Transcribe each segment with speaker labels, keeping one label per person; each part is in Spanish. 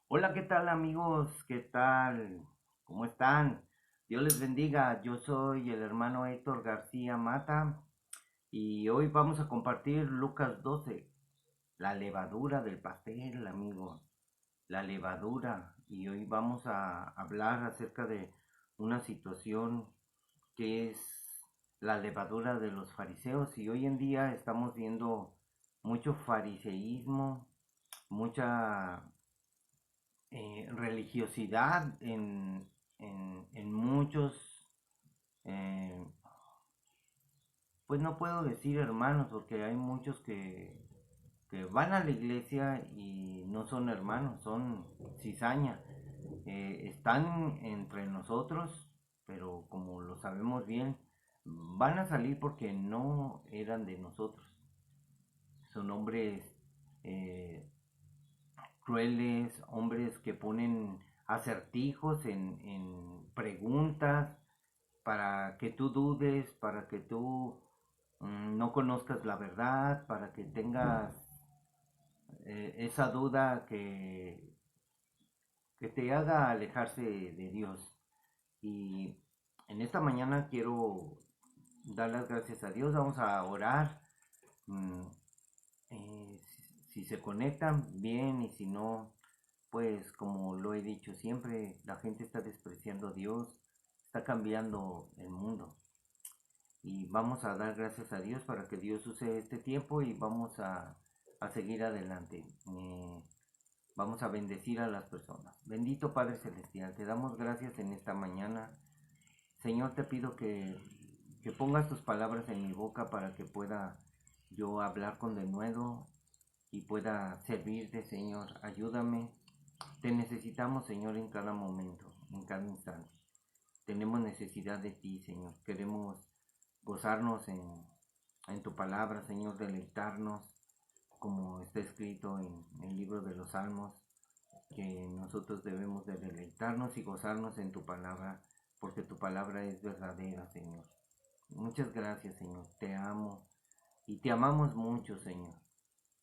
Speaker 1: Hola, ¿qué tal amigos? ¿Qué tal? ¿Cómo están? Dios les bendiga. Yo soy el hermano Héctor García Mata y hoy vamos a compartir Lucas 12, la levadura del pastel, amigos. La levadura. Y hoy vamos a hablar acerca de una situación que es la levadura de los fariseos. Y hoy en día estamos viendo mucho fariseísmo, mucha religiosidad en muchos, eh, pues no puedo decir hermanos, porque hay muchos que van a la iglesia y no son hermanos, son cizaña. Están entre nosotros, pero como lo sabemos bien, van a salir porque no eran de nosotros. Son hombres eh, crueles, hombres que ponen acertijos en preguntas para que tú dudes, para que tú no conozcas la verdad, para que tengas esa duda que te haga alejarse de Dios. Y en esta mañana quiero dar las gracias a Dios, vamos a orar. mm, si se conectan bien y si no, pues como lo he dicho siempre, la gente está despreciando a Dios, está cambiando el mundo. Y vamos a dar gracias a Dios para que Dios use este tiempo y vamos a seguir adelante. Vamos a bendecir a las personas. Bendito Padre Celestial, te damos gracias en esta mañana. Señor, te pido que pongas tus palabras en mi boca para que pueda yo hablar con denuedo y pueda servirte, Señor. Ayúdame. Te necesitamos, Señor, en cada momento, en cada instante. Tenemos necesidad de ti, Señor. Queremos gozarnos en tu palabra, Señor, deleitarnos, como está escrito en el libro de los Salmos, que nosotros debemos de deleitarnos y gozarnos en tu palabra, porque tu palabra es verdadera, Señor. Muchas gracias, Señor. Te amo y te amamos mucho, Señor.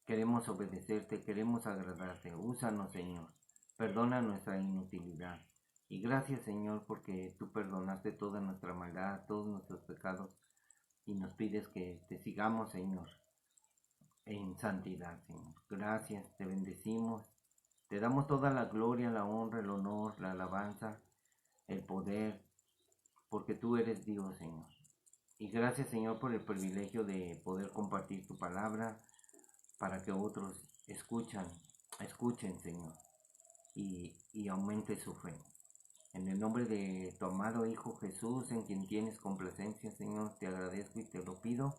Speaker 1: Queremos obedecerte, queremos agradarte. Úsanos, Señor. Perdona nuestra inutilidad. Y gracias, Señor, porque tú perdonaste toda nuestra maldad, todos nuestros pecados, y nos pides que te sigamos, Señor, en santidad, Señor. Gracias, te bendecimos. Te damos toda la gloria, la honra, el honor, la alabanza, el poder, porque tú eres Dios, Señor. Y gracias, Señor, por el privilegio de poder compartir tu palabra para que otros escuchen, Señor, y aumente su fe. En el nombre de tu amado Hijo Jesús, en quien tienes complacencia, Señor, te agradezco y te lo pido.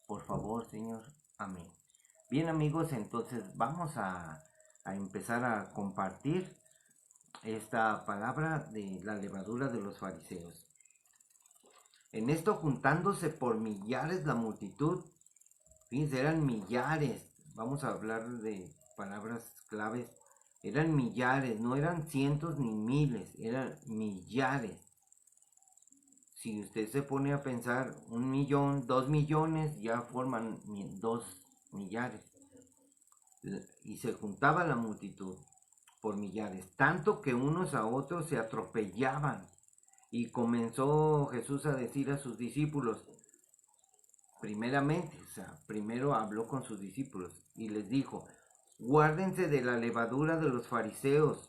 Speaker 1: Por favor, Señor. Amén. Bien, amigos, entonces vamos a empezar a compartir esta palabra de la levadura de los fariseos. En esto juntándose por millares la multitud, fíjense, eran millares, vamos a hablar de palabras claves, eran millares, no eran cientos ni miles, eran millares. Si usted se pone a pensar, 1 millón, 2 millones, ya forman 2 millares. Y se juntaba la multitud por millares, tanto que unos a otros se atropellaban. Y comenzó Jesús a decir a sus discípulos, primeramente, o sea, primero habló con sus discípulos y les dijo, guárdense de la levadura de los fariseos,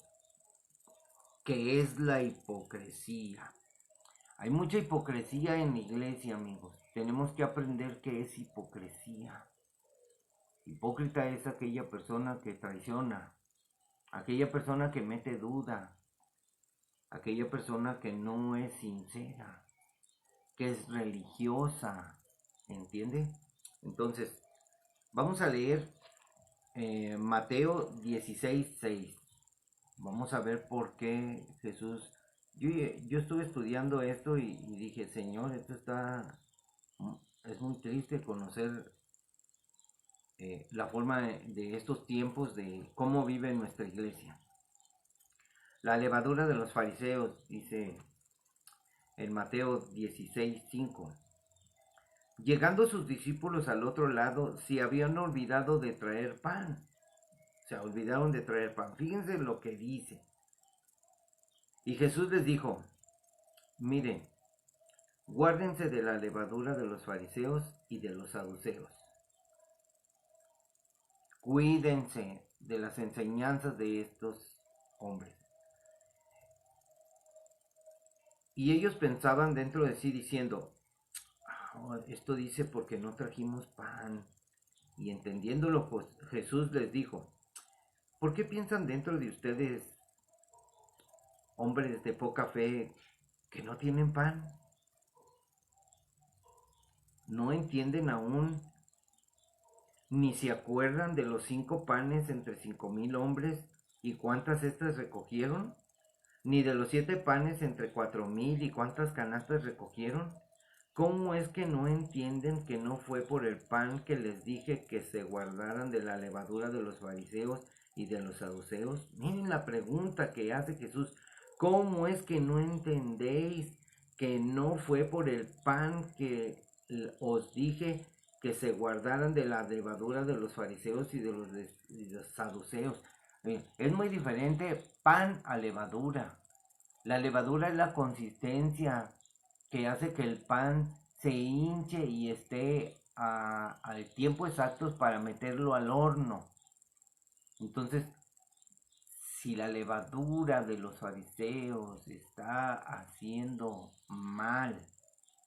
Speaker 1: que es la hipocresía. Hay mucha hipocresía en la iglesia, amigos. Tenemos que aprender qué es hipocresía. Hipócrita es aquella persona que traiciona, aquella persona que mete duda, aquella persona que no es sincera, que es religiosa, ¿entiende? Entonces, vamos a leer Mateo 16:6. Vamos a ver por qué Jesús... Yo estuve estudiando esto y dije, Señor, esto está... Es muy triste conocer la forma de estos tiempos, de cómo vive nuestra iglesia. La levadura de los fariseos, dice en Mateo 16:5. Llegando sus discípulos al otro lado, se habían olvidado de traer pan. Se olvidaron de traer pan. Fíjense lo que dice. Y Jesús les dijo, miren, guárdense de la levadura de los fariseos y de los saduceos. Cuídense de las enseñanzas de estos hombres. Y ellos pensaban dentro de sí diciendo, esto dice porque no trajimos pan. Y entendiéndolo, Jesús les dijo, ¿por qué piensan dentro de ustedes, hombres de poca fe, que no tienen pan? ¿No entienden aún, ni se acuerdan de los 5 panes entre 5,000 hombres y cuántas cestas recogieron? ¿Ni de los 7 panes entre 4,000 y cuántas canastas recogieron? ¿Cómo es que no entienden que no fue por el pan que les dije que se guardaran de la levadura de los fariseos y de los saduceos? Miren la pregunta que hace Jesús. ¿Cómo es que no entendéis que no fue por el pan que os dije que se guardaran de la levadura de los fariseos y de los saduceos? Es muy diferente pan a levadura. La levadura es la consistencia que hace que el pan se hinche y esté al tiempo exacto para meterlo al horno. Entonces, si la levadura de los fariseos está haciendo mal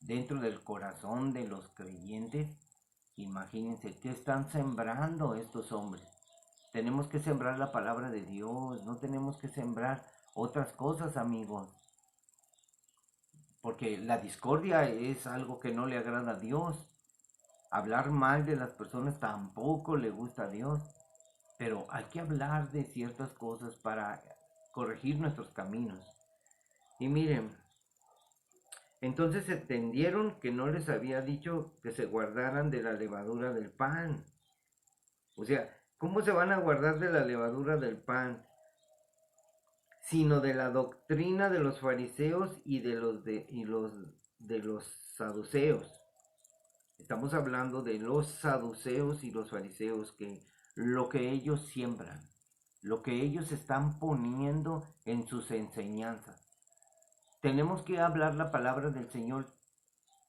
Speaker 1: dentro del corazón de los creyentes, imagínense qué están sembrando estos hombres. Tenemos que sembrar la palabra de Dios, no tenemos que sembrar otras cosas, amigos. Porque la discordia es algo que no le agrada a Dios. Hablar mal de las personas tampoco le gusta a Dios. Pero hay que hablar de ciertas cosas para corregir nuestros caminos. Y miren, entonces entendieron que no les había dicho que se guardaran de la levadura del pan. O sea, ¿cómo se van a guardar de la levadura del pan? Sino de la doctrina de los fariseos y de los saduceos. Estamos hablando de los saduceos y los fariseos, que lo que ellos siembran, lo que ellos están poniendo en sus enseñanzas. Tenemos que hablar la palabra del Señor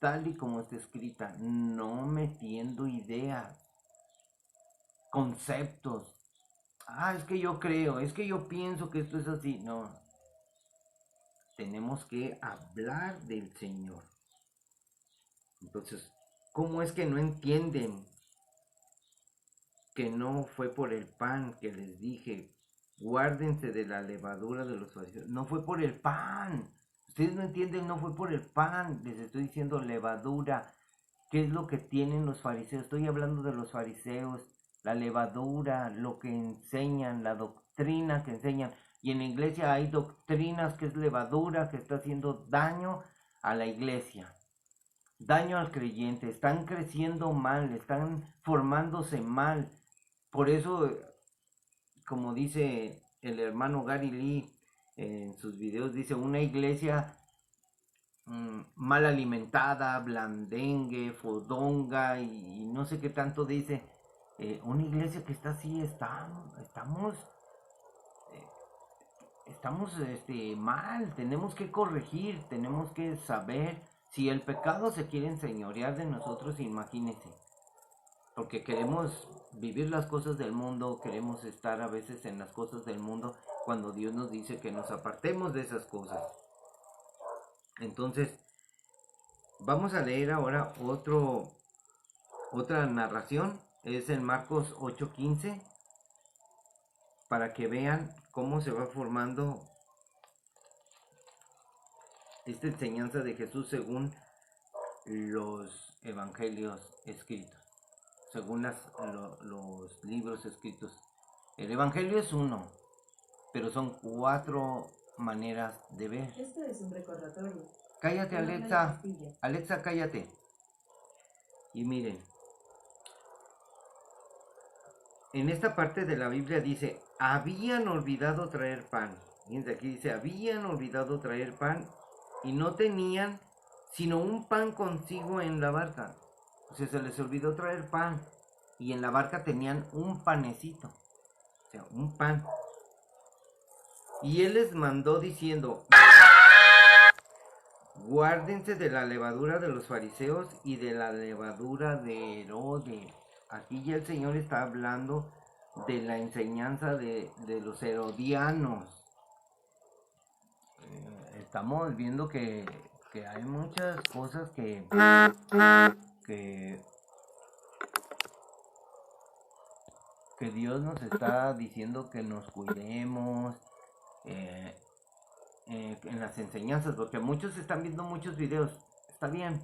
Speaker 1: tal y como está escrita, no metiendo ideas, conceptos. Es que yo creo, es que yo pienso que esto es así. No, tenemos que hablar del Señor. Entonces, ¿cómo es que no entienden que no fue por el pan que les dije, guárdense de la levadura de los fariseos? No fue por el pan. Ustedes no entienden, no fue por el pan. Les estoy diciendo levadura. ¿Qué es lo que tienen los fariseos? Estoy hablando de los fariseos. La levadura, lo que enseñan, la doctrina que enseñan. Y en la iglesia hay doctrinas que es levadura, que está haciendo daño a la iglesia, daño al creyente. Están creciendo mal, están formándose mal. Por eso, como dice el hermano Gary Lee en sus videos, dice una iglesia mal alimentada, blandengue, fodonga y no sé qué tanto dice. Una iglesia que está así, estamos mal. Tenemos que corregir, tenemos que saber. Si el pecado se quiere enseñorear de nosotros, imagínense, porque queremos vivir las cosas del mundo, queremos estar a veces en las cosas del mundo, cuando Dios nos dice que nos apartemos de esas cosas. Entonces, vamos a leer ahora otra narración, es en Marcos 8:15, para que vean cómo se va formando esta enseñanza de Jesús según los evangelios escritos, según los libros escritos. El evangelio es uno, pero son 4 maneras de ver.
Speaker 2: Esto es un recordatorio.
Speaker 1: Cállate, Alexa. Alexa, cállate. Y miren, en esta parte de la Biblia dice, habían olvidado traer pan. Fíjense, aquí dice, habían olvidado traer pan y no tenían sino un pan consigo en la barca. O sea, se les olvidó traer pan y en la barca tenían un panecito. O sea, un pan. Y él les mandó diciendo, guárdense de la levadura de los fariseos y de la levadura de Herodes. Aquí ya el Señor está hablando de la enseñanza de los herodianos. Estamos viendo que hay muchas cosas que Dios nos está diciendo que nos cuidemos en las enseñanzas, porque muchos están viendo muchos videos, está bien,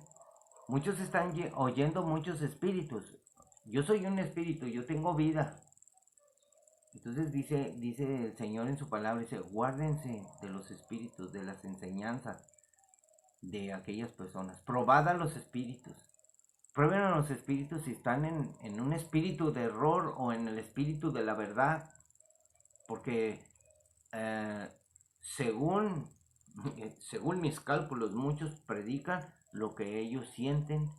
Speaker 1: muchos están oyendo muchos espíritus. Yo soy un espíritu, yo tengo vida. Entonces dice el Señor en su palabra, dice, guárdense de los espíritus, de las enseñanzas de aquellas personas. Probad a los espíritus. Prueben a los espíritus si están en un espíritu de error o en el espíritu de la verdad. Porque según mis cálculos, muchos predican lo que ellos sienten.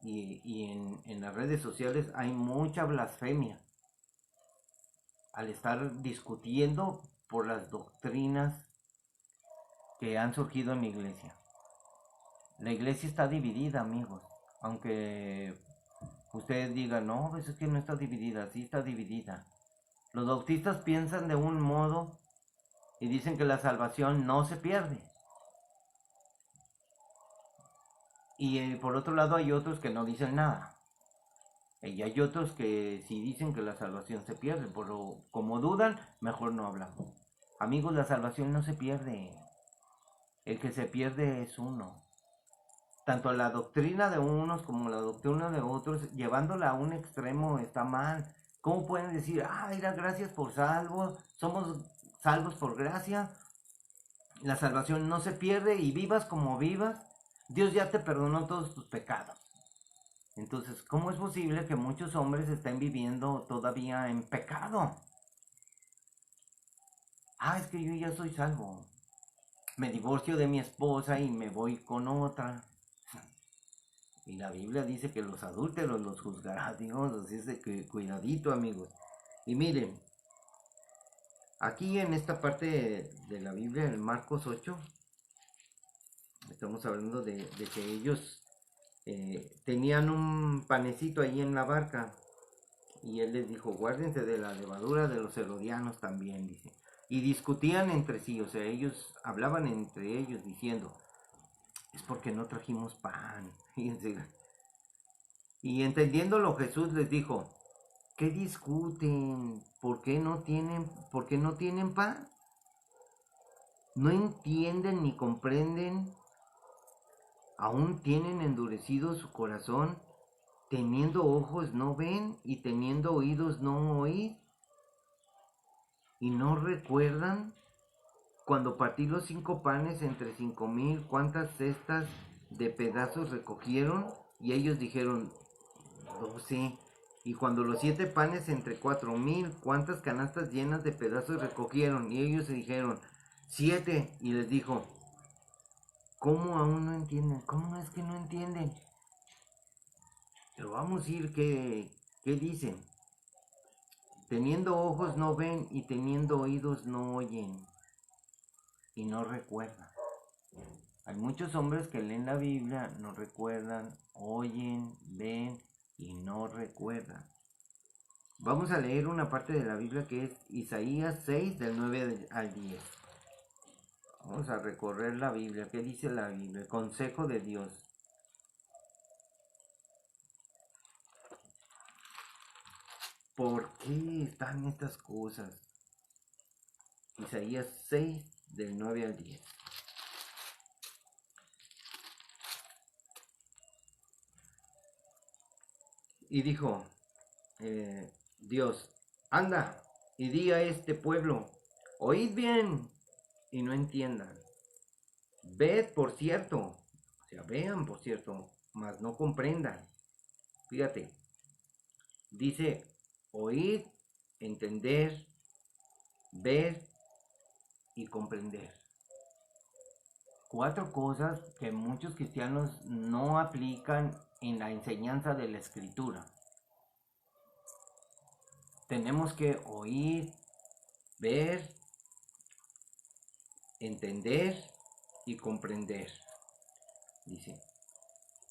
Speaker 1: Y en las redes sociales hay mucha blasfemia al estar discutiendo por las doctrinas que han surgido en la iglesia. La iglesia está dividida, amigos. Aunque ustedes digan, no, pues es que no está dividida, sí está dividida. Los bautistas piensan de un modo y dicen que la salvación no se pierde. Y por otro lado hay otros que no dicen nada. Y hay otros que sí dicen que la salvación se pierde, pero como dudan, mejor no hablamos. Amigos, la salvación no se pierde. El que se pierde es uno. Tanto la doctrina de unos como la doctrina de otros, llevándola a un extremo está mal. ¿Cómo pueden decir, mira, gracias por salvos, somos salvos por gracia? La salvación no se pierde y vivas como vivas, Dios ya te perdonó todos tus pecados. Entonces, ¿cómo es posible que muchos hombres estén viviendo todavía en pecado? Es que yo ya soy salvo. Me divorcio de mi esposa y me voy con otra. Y la Biblia dice que los adúlteros los juzgará Dios, así es de que cuidadito, amigos. Y miren, aquí en esta parte de la Biblia, en Marcos 8, estamos hablando de que ellos tenían un panecito ahí en la barca. Y él les dijo, guárdense de la levadura de los herodianos también, dice. Y discutían entre sí, o sea, ellos hablaban entre ellos diciendo, es porque no trajimos pan. Fíjense. Y entendiéndolo Jesús les dijo, ¿qué discuten? ¿Por qué no tienen pan? ¿No entienden ni comprenden? ¿Aún tienen endurecido su corazón? Teniendo ojos no ven y teniendo oídos no oír. ¿Y no recuerdan cuando partí los 5 panes entre 5,000, cuántas cestas de pedazos recogieron? Y ellos dijeron, 12. Y cuando los 7 panes entre 4,000, ¿cuántas canastas llenas de pedazos recogieron? Y ellos dijeron, 7. Y les dijo, ¿cómo aún no entienden? ¿Cómo es que no entienden? Pero vamos a ir, ¿qué dicen? Teniendo ojos no ven y teniendo oídos no oyen y no recuerdan. Hay muchos hombres que leen la Biblia, no recuerdan, oyen, ven y no recuerdan. Vamos a leer una parte de la Biblia que es Isaías 6 del 9 al 10. Vamos a recorrer la Biblia. ¿Qué dice la Biblia? El consejo de Dios. ¿Por qué están estas cosas? Isaías 6 del 9 al 10. Y dijo Dios, anda y di a este pueblo, oíd bien y no entiendan. Ved por cierto, o sea, vean por cierto, mas no comprendan. Fíjate, dice, oír, entender, ver y comprender. 4 cosas que muchos cristianos no aplican en la enseñanza de la Escritura. tenemos que oír, ver, entender y comprender, dice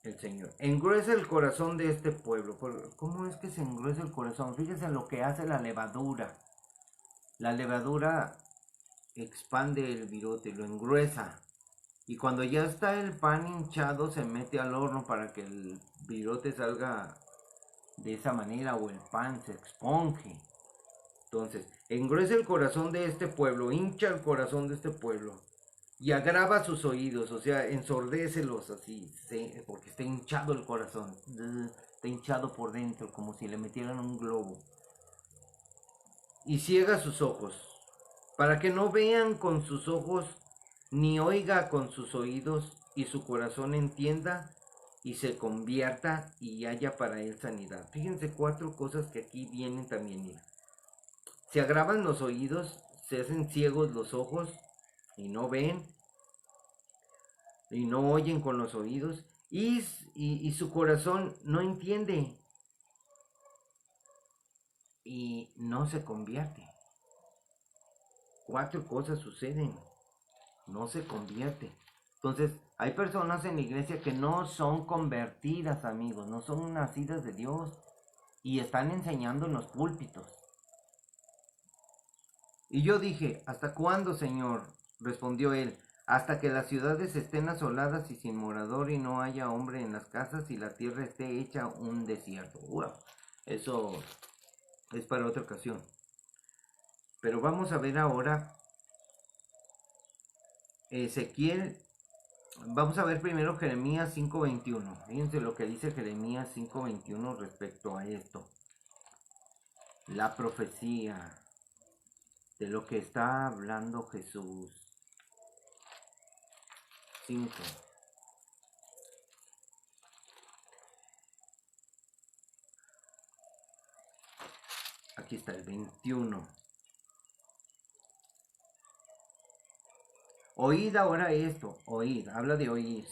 Speaker 1: el Señor. Engruesa el corazón de este pueblo. ¿Cómo es que se engruesa el corazón? Fíjense lo que hace la levadura. La levadura expande el virote, lo engruesa. Y cuando ya está el pan hinchado, se mete al horno para que el virote salga de esa manera, o el pan se esponje. Entonces, engruesa el corazón de este pueblo, hincha el corazón de este pueblo y agrava sus oídos, o sea, ensordécelos así, porque está hinchado el corazón, está hinchado por dentro, como si le metieran un globo. Y ciega sus ojos, para que no vean con sus ojos, ni oiga con sus oídos, y su corazón entienda y se convierta y haya para él sanidad. Fíjense 4 cosas que aquí vienen también. Mira. Se agravan los oídos, se hacen ciegos los ojos y no ven y no oyen con los oídos, y su corazón no entiende y no se convierte. 4 cosas suceden, no se convierte. Entonces, hay personas en la iglesia que no son convertidas, amigos, no son nacidas de Dios y están enseñando en los púlpitos. Y yo dije, ¿hasta cuándo, Señor? Respondió él, hasta que las ciudades estén asoladas y sin morador y no haya hombre en las casas y la tierra esté hecha un desierto. Wow, eso es para otra ocasión. Pero vamos a ver ahora Ezequiel. Vamos a ver primero Jeremías 5:21. Fíjense lo que dice Jeremías 5:21 respecto a esto. La profecía de lo que está hablando Jesús. 5. Aquí está el 21. Oíd ahora esto, oíd, habla de oír.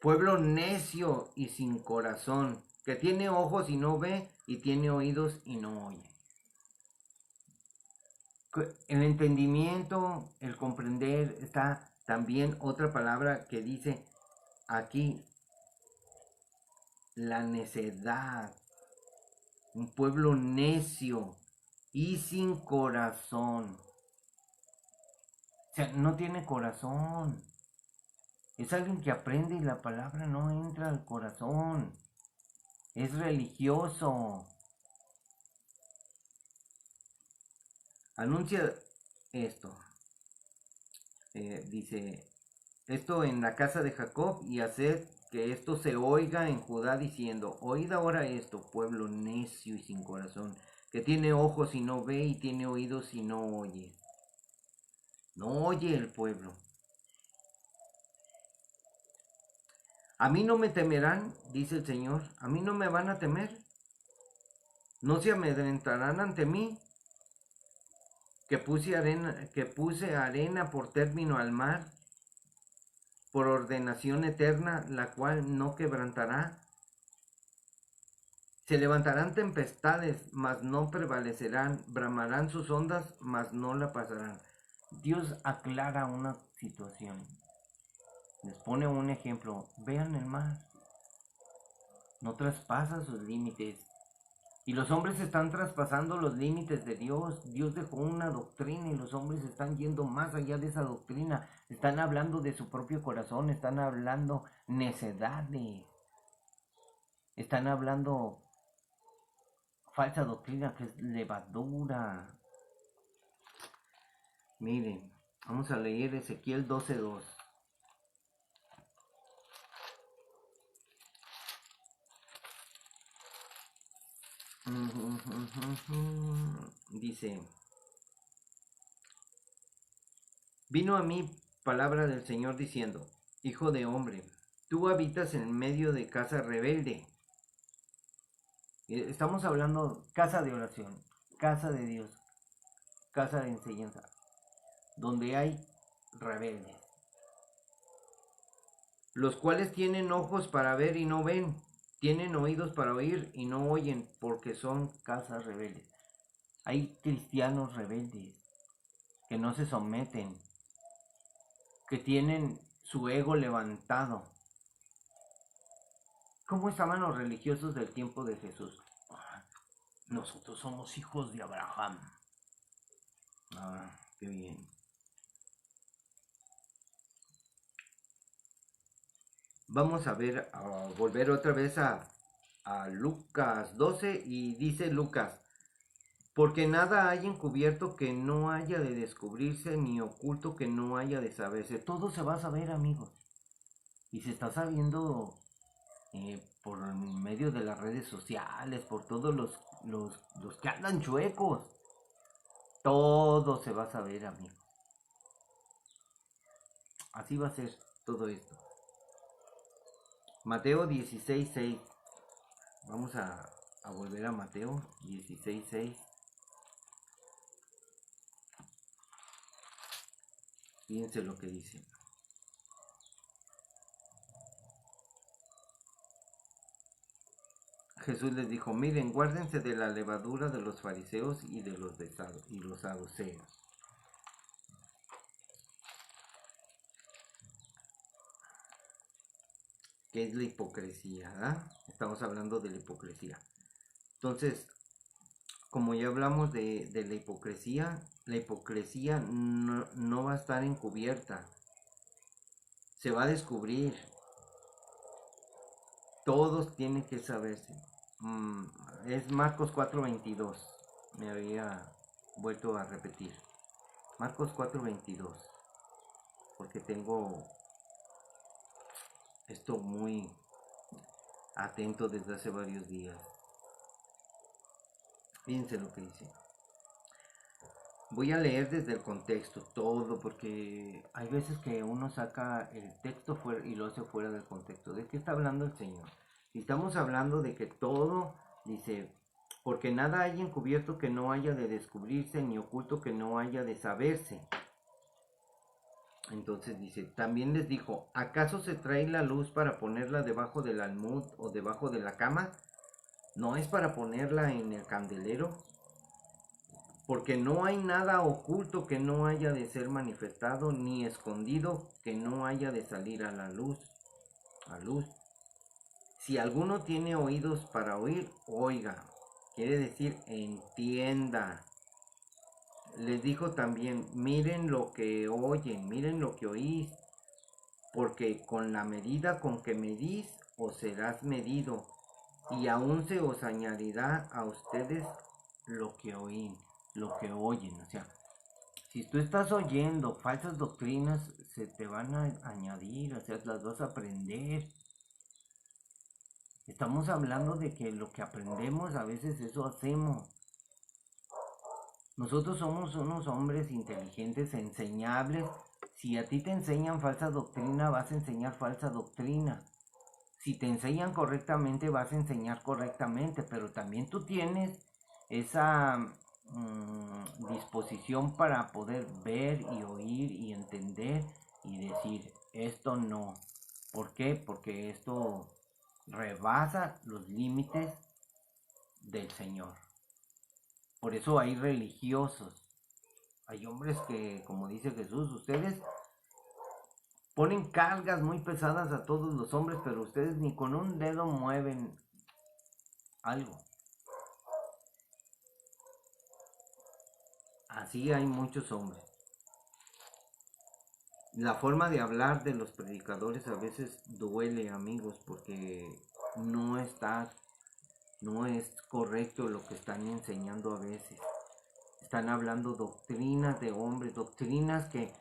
Speaker 1: Pueblo necio y sin corazón, que tiene ojos y no ve, y tiene oídos y no oye. El entendimiento, el comprender, está también otra palabra que dice aquí, la necedad. Un pueblo necio y sin corazón. O sea, no tiene corazón. Es alguien que aprende y la palabra no entra al corazón. Es religioso. Anuncia esto. Dice, esto en la casa de Jacob, y haced que esto se oiga en Judá diciendo, oíd ahora esto, pueblo necio y sin corazón, que tiene ojos y no ve y tiene oídos y no oye. No oye el pueblo. A mí no me temerán, dice el Señor, a mí no me van a temer. No se amedrentarán ante mí, que puse arena por término al mar, por ordenación eterna, la cual no quebrantará. Se levantarán tempestades, mas no prevalecerán, bramarán sus ondas, mas no la pasarán. Dios aclara una situación, les pone un ejemplo. Vean el mar, no traspasa sus límites. Y los hombres están traspasando los límites de Dios. Dios dejó una doctrina y los hombres están yendo más allá de esa doctrina. Están hablando de su propio corazón, están hablando necedades. Están hablando falsa doctrina, que es levadura. Miren, vamos a leer Ezequiel 12:2. Dice, vino a mí palabra del Señor diciendo, hijo de hombre, tú habitas en medio de casa rebelde. Estamos hablando casa de oración, casa de Dios, casa de enseñanza, donde hay rebeldes, los cuales tienen ojos para ver y no ven, tienen oídos para oír y no oyen, porque son casas rebeldes. Hay cristianos rebeldes que no se someten, que tienen su ego levantado. ¿Cómo estaban los religiosos del tiempo de Jesús? Nosotros somos hijos de Abraham. Qué bien. Vamos a ver, a volver otra vez a Lucas 12 y dice Lucas, porque nada hay encubierto que no haya de descubrirse, ni oculto que no haya de saberse. Todo se va a saber, amigos. Y se está sabiendo por medio de las redes sociales, por todos los que andan chuecos. Todo se va a saber, amigos. Así va a ser todo esto. Mateo 16:6. Vamos a volver a Mateo 16:6. Fíjense lo que dice. Jesús les dijo, miren, guárdense de la levadura de los fariseos y de los saduceos. ¿Qué es la hipocresía? Estamos hablando de la hipocresía. Entonces, como ya hablamos de la hipocresía no va a estar encubierta. Se va a descubrir. Todos tienen que saberse. Es Marcos 4:22. Me había vuelto a repetir. Marcos 4:22. Porque tengo esto muy atento desde hace varios días. Fíjense lo que dice. Voy a leer desde el contexto todo, porque hay veces que uno saca el texto fuera y lo hace fuera del contexto. ¿De qué está hablando el Señor? Si estamos hablando de que todo, dice, porque nada hay encubierto que no haya de descubrirse, ni oculto que no haya de saberse. Entonces dice, también les dijo, ¿acaso se trae la luz para ponerla debajo del almud o debajo de la cama? ¿No es para ponerla en el candelero? Porque no hay nada oculto que no haya de ser manifestado, ni escondido que no haya de salir a la luz. Si alguno tiene oídos para oír, oiga. Quiere decir, entienda. Les dijo también, miren lo que oyen, miren lo que oís, porque con la medida con que medís, os serás medido, y aún se os añadirá a ustedes lo que oyen. O sea, si tú estás oyendo falsas doctrinas, se te van a añadir, o sea, las vas a aprender. Estamos hablando de que lo que aprendemos a veces eso hacemos. Nosotros somos unos hombres inteligentes, enseñables. Si a ti te enseñan falsa doctrina, vas a enseñar falsa doctrina. Si te enseñan correctamente, vas a enseñar correctamente, pero también tú tienes esa disposición para poder ver y oír y entender y decir, esto no. ¿Por qué? Porque esto rebasa los límites del Señor. Por eso hay religiosos, hay hombres que, como dice Jesús, ustedes ponen cargas muy pesadas a todos los hombres, pero ustedes ni con un dedo mueven algo. Así hay muchos hombres. La forma de hablar de los predicadores a veces duele, amigos, porque no es correcto lo que están enseñando a veces. Están hablando doctrinas de hombres, doctrinas que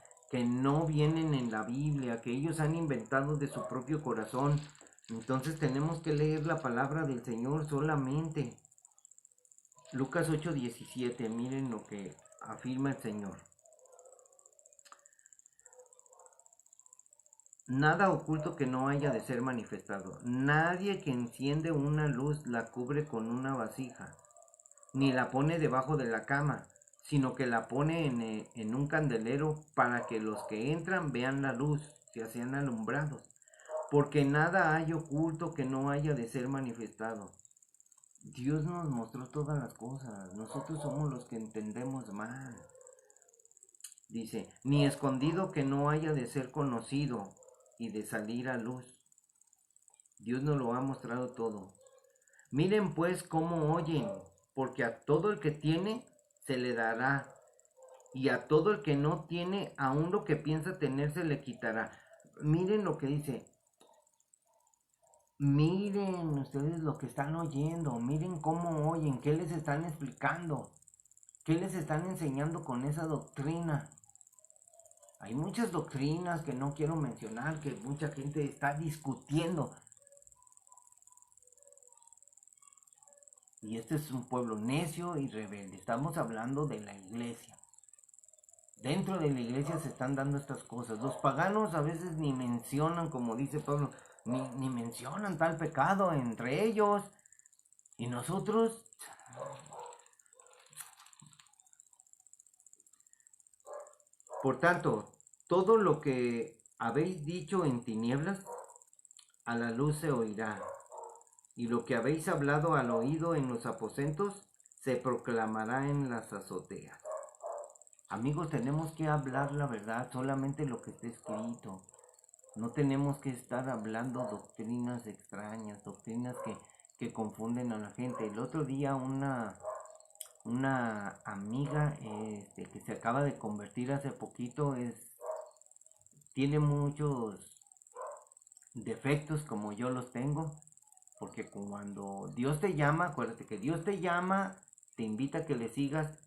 Speaker 1: no vienen en la Biblia, que ellos han inventado de su propio corazón. Entonces tenemos que leer la palabra del Señor solamente. Lucas 8:17, miren lo que afirma el Señor. Nada oculto que no haya de ser manifestado. Nadie que enciende una luz la cubre con una vasija, ni la pone debajo de la cama, sino que la pone en un candelero para que los que entran vean la luz, sean alumbrados. Porque nada hay oculto que no haya de ser manifestado. Dios nos mostró todas las cosas. Nosotros somos los que entendemos mal. Dice, ni escondido que no haya de ser conocido y de salir a luz. Dios nos lo ha mostrado todo. Miren pues cómo oyen, porque a todo el que tiene se le dará, y a todo el que no tiene, aún lo que piensa tener se le quitará. Miren lo que dice. Miren ustedes lo que están oyendo, miren cómo oyen, qué les están explicando, qué les están enseñando con esa doctrina. Hay muchas doctrinas que no quiero mencionar, que mucha gente está discutiendo. Y este es un pueblo necio y rebelde. Estamos hablando de la iglesia. Dentro de la iglesia se están dando estas cosas. Los paganos a veces ni mencionan, como dice Pablo, ni mencionan tal pecado entre ellos. Y nosotros, por tanto, todo lo que habéis dicho en tinieblas, a la luz se oirá. Y lo que habéis hablado al oído en los aposentos, se proclamará en las azoteas. Amigos, tenemos que hablar la verdad, solamente lo que está escrito. No tenemos que estar hablando doctrinas extrañas, doctrinas que confunden a la gente. El otro día una amiga que se acaba de convertir hace poquito tiene muchos defectos como yo los tengo, porque cuando Dios te llama, acuérdate que Dios te llama, te invita a que le sigas,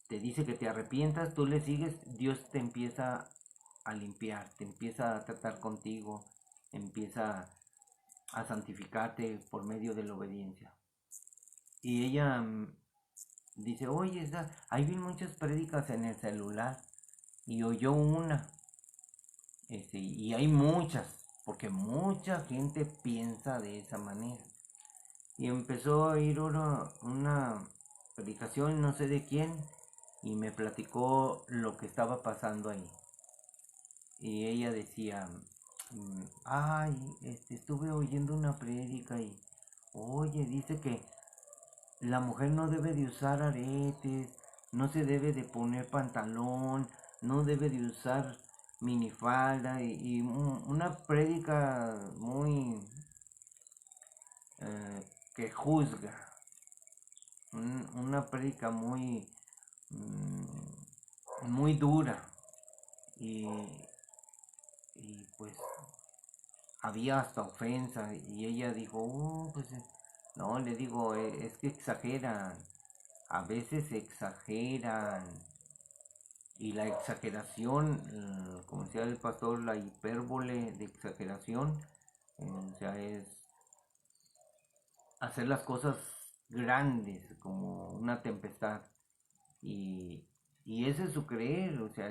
Speaker 1: te dice que te arrepientas, tú le sigues, Dios te empieza a limpiar, te empieza a tratar contigo, empieza a santificarte por medio de la obediencia. Y ella dice, oye, ahí vi muchas prédicas en el celular y oyó una, y hay muchas, porque mucha gente piensa de esa manera. Y empezó a oír una predicación, no sé de quién, y me platicó lo que estaba pasando ahí. Y ella decía, ay, estuve oyendo una prédica y, oye, dice que la mujer no debe de usar aretes, no se debe de poner pantalón, no debe de usar minifalda y una prédica muy que juzga, una prédica muy dura y, y pues había hasta ofensa y ella dijo, pues no, le digo, es que exageran, a veces exageran y la exageración, como decía el pastor, la hipérbole de exageración, o sea, es hacer las cosas grandes como una tempestad y, y ese es su creer, o sea,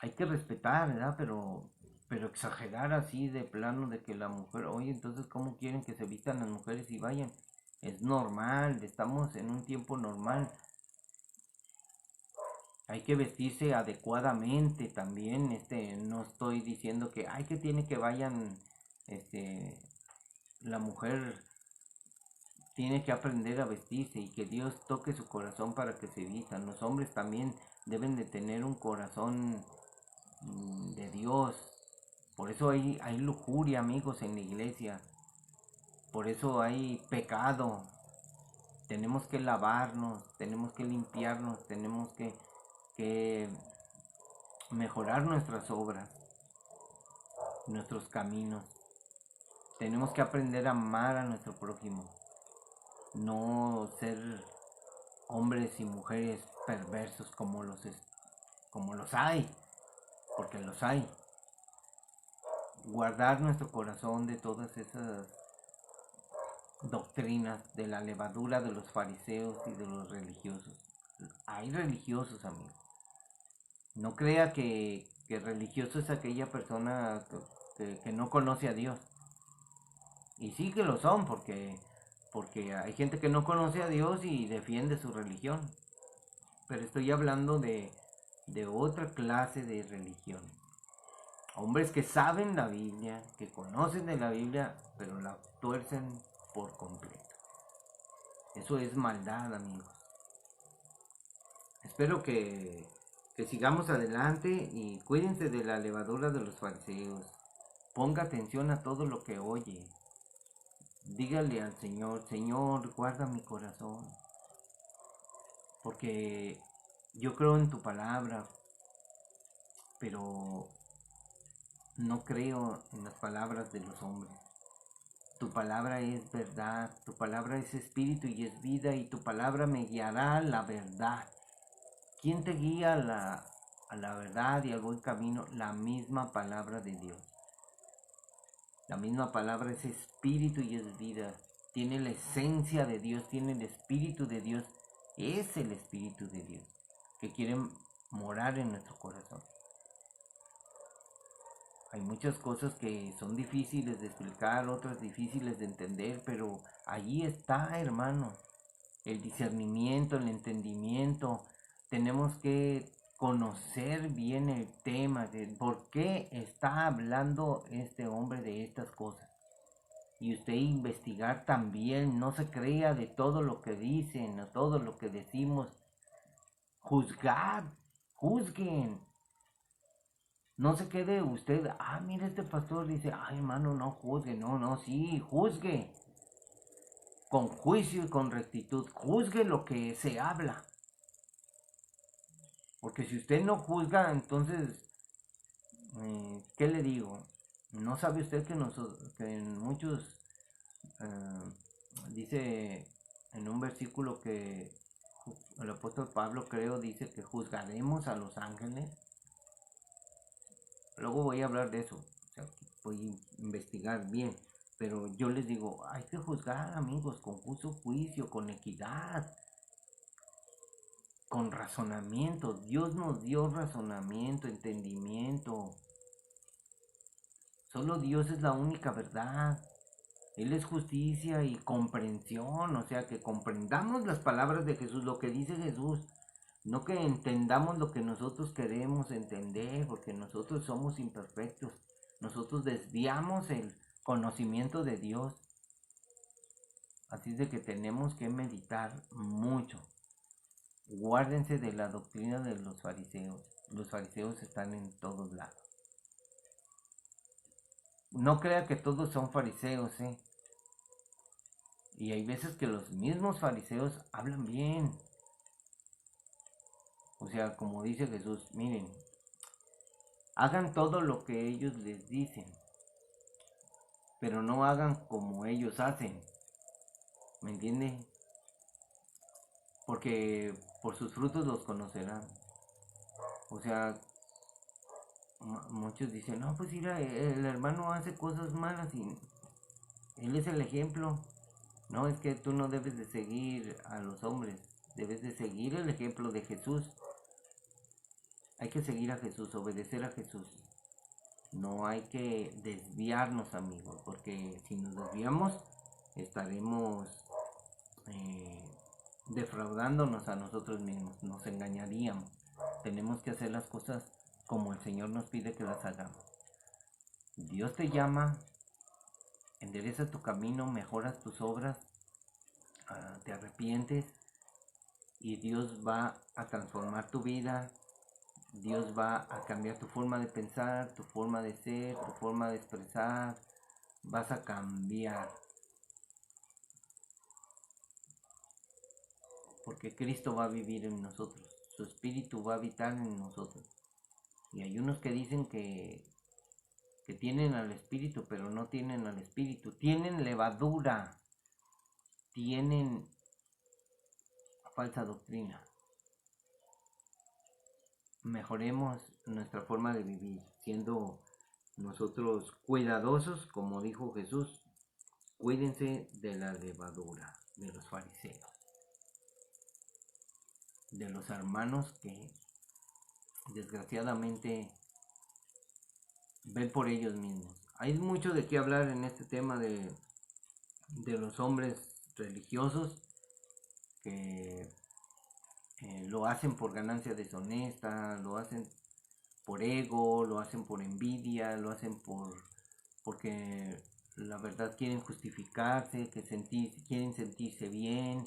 Speaker 1: hay que respetar, ¿verdad? Pero exagerar así de plano de que la mujer, oye, entonces, ¿cómo quieren que se vistan las mujeres y vayan? Es normal, estamos en un tiempo normal. Hay que vestirse adecuadamente también, no estoy diciendo que, que tiene que vayan, la mujer tiene que aprender a vestirse y que Dios toque su corazón para que se vistan. Los hombres también deben de tener un corazón de Dios. Por eso hay lujuria, amigos, en la iglesia. Por eso hay pecado. Tenemos que lavarnos, tenemos que limpiarnos, tenemos que mejorar nuestras obras, nuestros caminos. Tenemos que aprender a amar a nuestro prójimo. No ser hombres y mujeres perversos como los hay, porque los hay. Guardar nuestro corazón de todas esas doctrinas, de la levadura de los fariseos y de los religiosos. Hay religiosos, amigos. No crea que religioso es aquella persona que no conoce a Dios. Y sí que lo son, porque hay gente que no conoce a Dios y defiende su religión. Pero estoy hablando de otra clase de religión. Hombres que saben la Biblia, que conocen de la Biblia, pero la tuercen por completo. Eso es maldad, amigos. Espero que sigamos adelante y cuídense de la levadura de los fariseos. Ponga atención a todo lo que oye. Dígale al Señor, Señor, guarda mi corazón. Porque yo creo en tu palabra, pero no creo en las palabras de los hombres. Tu palabra es verdad, tu palabra es espíritu y es vida, y tu palabra me guiará a la verdad. ¿Quién te guía a la verdad y al buen camino? La misma palabra de Dios. La misma palabra es espíritu y es vida. Tiene la esencia de Dios, tiene el espíritu de Dios. Es el espíritu de Dios que quiere morar en nuestro corazón. Hay muchas cosas que son difíciles de explicar, otras difíciles de entender, pero allí está, hermano, el discernimiento, el entendimiento. Tenemos que conocer bien el tema de por qué está hablando este hombre de estas cosas. Y usted investigar también, no se crea de todo lo que dicen o todo lo que decimos. Juzgad, juzguen. No se quede usted, mira este pastor dice, hermano, no juzgue, no, sí, juzgue. Con juicio y con rectitud, juzgue lo que se habla. Porque si usted no juzga, entonces, ¿qué le digo? ¿No sabe usted que en muchos, dice en un versículo que el apóstol Pablo creo dice que juzgaremos a los ángeles? Luego voy a hablar de eso, o sea, voy a investigar bien, pero yo les digo, hay que juzgar, amigos, con justo juicio, con equidad, con razonamiento. Dios nos dio razonamiento, entendimiento. Solo Dios es la única verdad. Él es justicia y comprensión, o sea, que comprendamos las palabras de Jesús, lo que dice Jesús. No que entendamos lo que nosotros queremos entender, porque nosotros somos imperfectos. Nosotros desviamos el conocimiento de Dios. Así es de que tenemos que meditar mucho. Guárdense de la doctrina de los fariseos. Los fariseos están en todos lados. No crea que todos son fariseos, Y hay veces que los mismos fariseos hablan bien. O sea, como dice Jesús, miren, hagan todo lo que ellos les dicen, pero no hagan como ellos hacen. ¿Me entiende? Porque por sus frutos los conocerán. O sea, muchos dicen, no, pues mira, el hermano hace cosas malas y él es el ejemplo. No, es que tú no debes de seguir a los hombres, debes de seguir el ejemplo de Jesús. Hay que seguir a Jesús, obedecer a Jesús. No hay que desviarnos, amigos, porque si nos desviamos estaremos defraudándonos a nosotros mismos, nos engañaríamos. Tenemos que hacer las cosas como el Señor nos pide que las hagamos. Dios te llama, endereza tu camino, mejoras tus obras, te arrepientes y Dios va a transformar tu vida. Dios va a cambiar tu forma de pensar, tu forma de ser, tu forma de expresar. Vas a cambiar. Porque Cristo va a vivir en nosotros. Su espíritu va a habitar en nosotros. Y hay unos que dicen que tienen al espíritu, pero no tienen al espíritu. Tienen levadura. Tienen falsa doctrina. Mejoremos nuestra forma de vivir, siendo nosotros cuidadosos, como dijo Jesús. Cuídense de la levadura de los fariseos, de los hermanos que desgraciadamente ven por ellos mismos. Hay mucho de qué hablar en este tema de los hombres religiosos que lo hacen por ganancia deshonesta, lo hacen por ego, lo hacen por envidia, lo hacen porque la verdad quieren justificarse, quieren sentirse bien,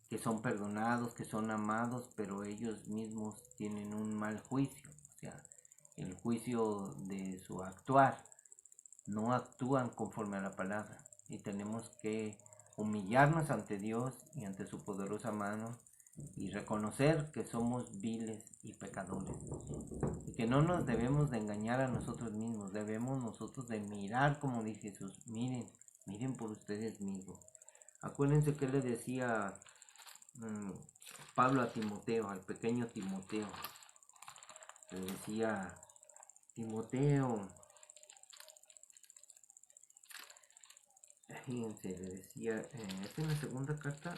Speaker 1: que son perdonados, que son amados, pero ellos mismos tienen un mal juicio, o sea, el juicio de su actuar, no actúan conforme a la palabra, y tenemos que humillarnos ante Dios y ante su poderosa mano y reconocer que somos viles y pecadores y que no nos debemos de engañar a nosotros mismos, debemos nosotros de mirar como dice Jesús, miren por ustedes mismos. Acuérdense que le decía Pablo a Timoteo, al pequeño Timoteo, le decía, Timoteo, fíjense, le decía, esta es la segunda carta,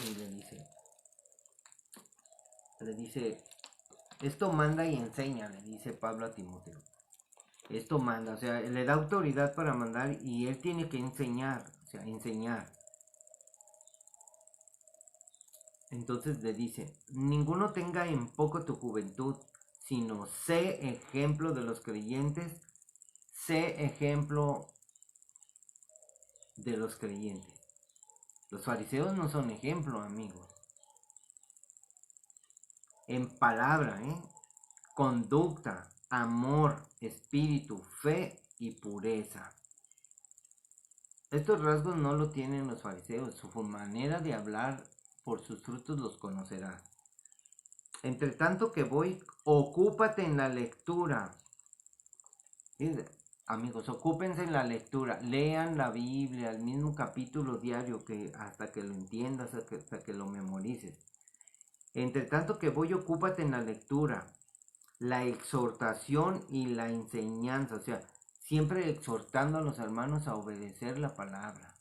Speaker 1: y le dice, esto manda y enseña, le dice Pablo a Timoteo. Esto manda, o sea, le da autoridad para mandar y él tiene que enseñar, o sea, enseñar. Entonces le dice, ninguno tenga en poco tu juventud, sino sé ejemplo de los creyentes, sé ejemplo de los creyentes. Los fariseos no son ejemplo, amigos. En palabra, conducta, amor, espíritu, fe y pureza. Estos rasgos no lo tienen los fariseos, su manera de hablar, por sus frutos los conocerás. Entre tanto que voy, ocúpate en la lectura. ¿Sí? Amigos, ocúpense en la lectura, lean la Biblia, el mismo capítulo diario hasta que lo entiendas, hasta que lo memorices. Entre tanto que voy, ocúpate en la lectura, la exhortación y la enseñanza, o sea, siempre exhortando a los hermanos a obedecer la palabra.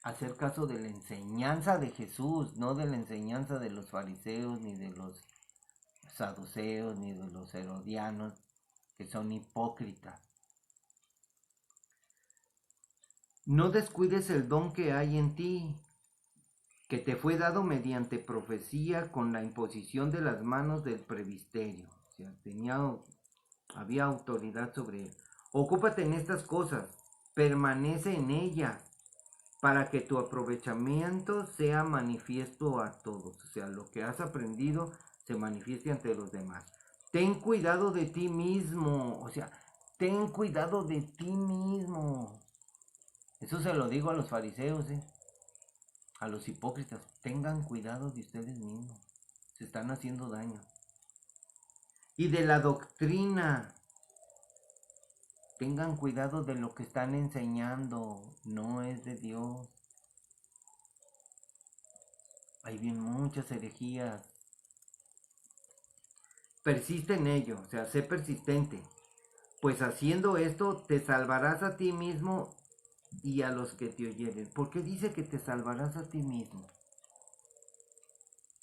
Speaker 1: Hacer caso de la enseñanza de Jesús, no de la enseñanza de los fariseos, ni de los saduceos, ni de los herodianos, que son hipócritas. No descuides el don que hay en ti, que te fue dado mediante profecía con la imposición de las manos del presbiterio. O sea, había autoridad sobre él. Ocúpate en estas cosas, permanece en ellas, para que tu aprovechamiento sea manifiesto a todos. O sea, lo que has aprendido se manifieste ante los demás. Ten cuidado de ti mismo, o sea, ten cuidado de ti mismo. Eso se lo digo a los fariseos, a los hipócritas. Tengan cuidado de ustedes mismos, se están haciendo daño. Y de la doctrina, tengan cuidado de lo que están enseñando, no es de Dios. Hay bien muchas herejías. Persiste en ello, o sea, sé persistente, pues haciendo esto te salvarás a ti mismo y a los que te oyeren. ¿Por qué dice que te salvarás a ti mismo?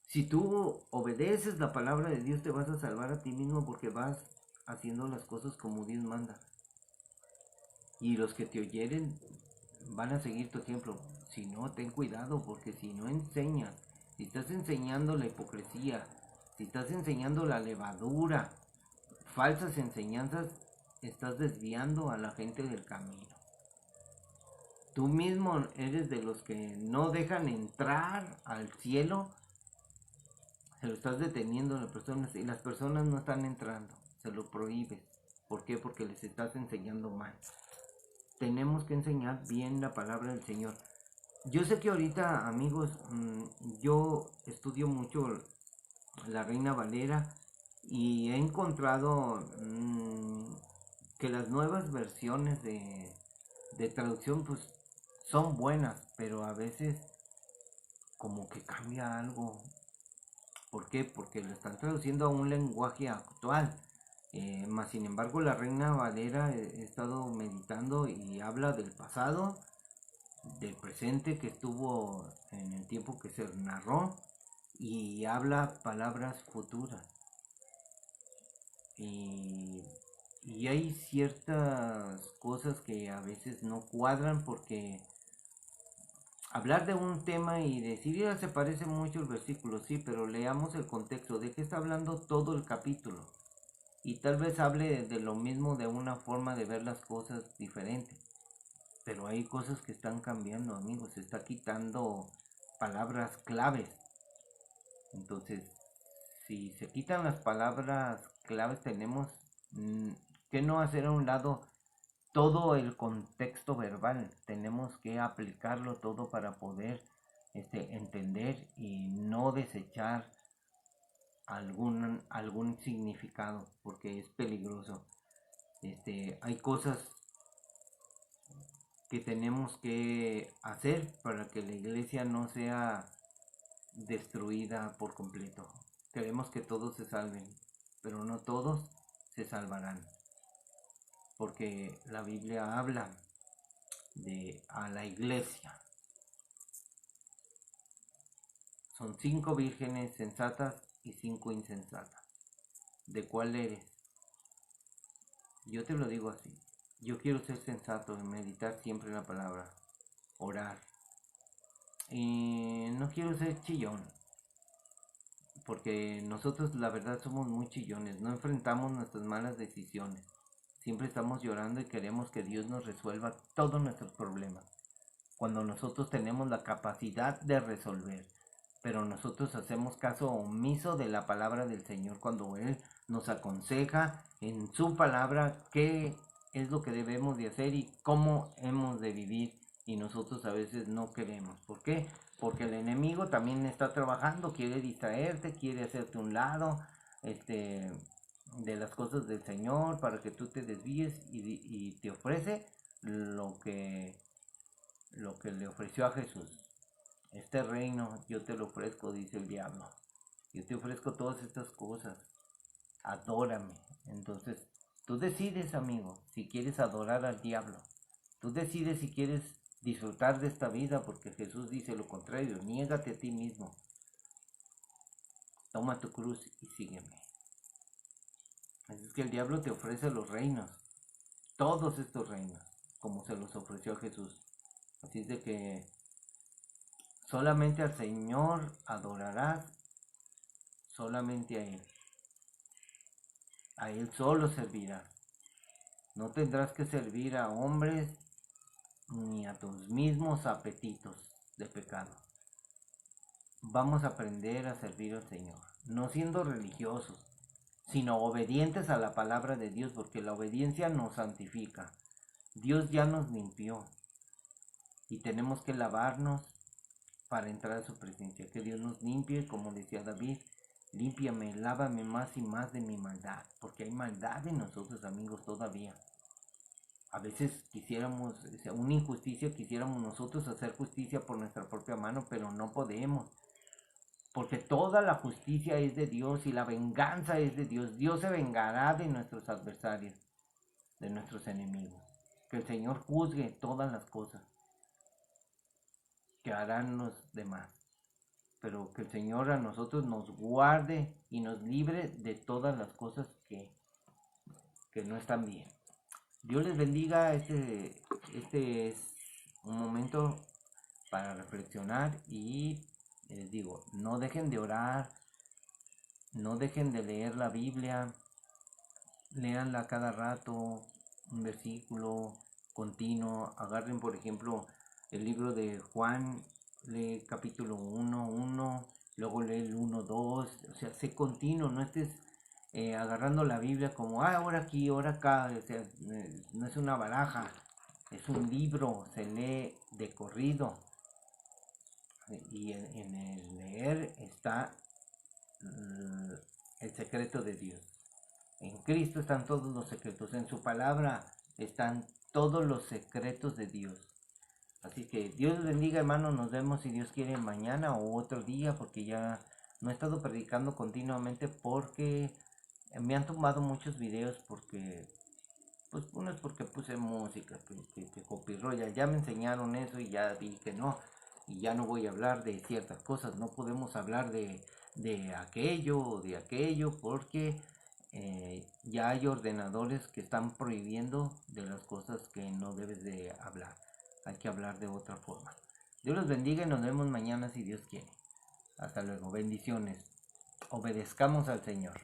Speaker 1: Si tú obedeces la palabra de Dios, te vas a salvar a ti mismo porque vas haciendo las cosas como Dios manda. Y los que te oyeren van a seguir tu ejemplo. Si no, ten cuidado, porque si no enseñas, si estás enseñando la hipocresía, si estás enseñando la levadura, falsas enseñanzas, estás desviando a la gente del camino. Tú mismo eres de los que no dejan entrar al cielo, se lo estás deteniendo a las personas y las personas no están entrando, se lo prohíbes. ¿Por qué? Porque les estás enseñando mal. Tenemos que enseñar bien la palabra del Señor. Yo sé que ahorita, amigos, yo estudio mucho la Reina Valera y he encontrado que las nuevas versiones de traducción pues son buenas, pero a veces como que cambia algo. ¿Por qué? Porque lo están traduciendo a un lenguaje actual. Más sin embargo, la Reina Valera he estado meditando y habla del pasado, del presente que estuvo en el tiempo que se narró y habla palabras futuras. Y hay ciertas cosas que a veces no cuadran porque hablar de un tema y decir, ya se parece mucho el versículo, sí, pero leamos el contexto, ¿de qué está hablando todo el capítulo? y tal vez hable de lo mismo de una forma de ver las cosas diferente. Pero hay cosas que están cambiando, amigos. Se está quitando palabras claves. Entonces, si se quitan las palabras claves, tenemos que no hacer a un lado todo el contexto verbal. Tenemos que aplicarlo todo para poder entender y no desechar algún significado, porque es peligroso. Hay cosas que tenemos que hacer para que la iglesia no sea destruida por completo. Queremos que todos se salven, pero no todos se salvarán, porque la Biblia habla de a la iglesia. Son 5 vírgenes sensatas y 5 insensatas. ¿De cuál eres? Yo te lo digo así. Yo quiero ser sensato y meditar siempre en la palabra, orar. Y no quiero ser chillón, porque nosotros la verdad somos muy chillones, no enfrentamos nuestras malas decisiones. Siempre estamos llorando y queremos que Dios nos resuelva todos nuestros problemas, cuando nosotros tenemos la capacidad de resolver. Pero nosotros hacemos caso omiso de la palabra del Señor cuando Él nos aconseja en su palabra qué es lo que debemos de hacer y cómo hemos de vivir, y nosotros a veces no queremos. ¿Por qué? Porque el enemigo también está trabajando, quiere distraerte, quiere hacerte un lado de las cosas del Señor para que tú te desvíes, y te ofrece lo que le ofreció a Jesús. Este reino yo te lo ofrezco, dice el diablo. Yo te ofrezco todas estas cosas. Adórame. Entonces, tú decides, amigo, si quieres adorar al diablo. Tú decides si quieres disfrutar de esta vida, porque Jesús dice lo contrario. Niégate a ti mismo. Toma tu cruz y sígueme. Así es que el diablo te ofrece los reinos. Todos estos reinos, como se los ofreció a Jesús. Así es de que solamente al Señor adorarás, solamente a Él. A Él solo servirás. No tendrás que servir a hombres ni a tus mismos apetitos de pecado. Vamos a aprender a servir al Señor, no siendo religiosos, sino obedientes a la palabra de Dios, porque la obediencia nos santifica. Dios ya nos limpió y tenemos que lavarnos para entrar a su presencia. Que Dios nos limpie, como decía David, límpiame, lávame más y más de mi maldad, porque hay maldad en nosotros, amigos, todavía. A veces quisiéramos, una injusticia, quisiéramos nosotros hacer justicia por nuestra propia mano, pero no podemos, porque toda la justicia es de Dios y la venganza es de Dios. Dios se vengará de nuestros adversarios, de nuestros enemigos. Que el Señor juzgue todas las cosas que harán los demás, pero que el Señor a nosotros nos guarde y nos libre de todas las cosas que no están bien. Dios les bendiga. Este es un momento para reflexionar, y les digo, no dejen de orar, no dejen de leer la Biblia, léanla cada rato, un versículo continuo. Agarren, por ejemplo, el libro de Juan, lee capítulo 1, luego lee el 1, 2, o sea, sé continuo, no estés agarrando la Biblia como, ahora aquí, ahora acá, o sea, no es una baraja, es un libro, se lee de corrido, y en el leer está el secreto de Dios. En Cristo están todos los secretos, en su palabra están todos los secretos de Dios. Así que Dios les bendiga, hermanos. Nos vemos, si Dios quiere, mañana o otro día, porque ya no he estado predicando continuamente porque me han tumbado muchos videos, porque pues uno es porque puse música que copyright, ya me enseñaron eso y ya vi que no, y ya no voy a hablar de ciertas cosas. No podemos hablar de aquello o de aquello, porque ya hay ordenadores que están prohibiendo de las cosas que no debes de hablar. Hay que hablar de otra forma. Dios los bendiga y nos vemos mañana, si Dios quiere. Hasta luego, bendiciones. Obedezcamos al Señor.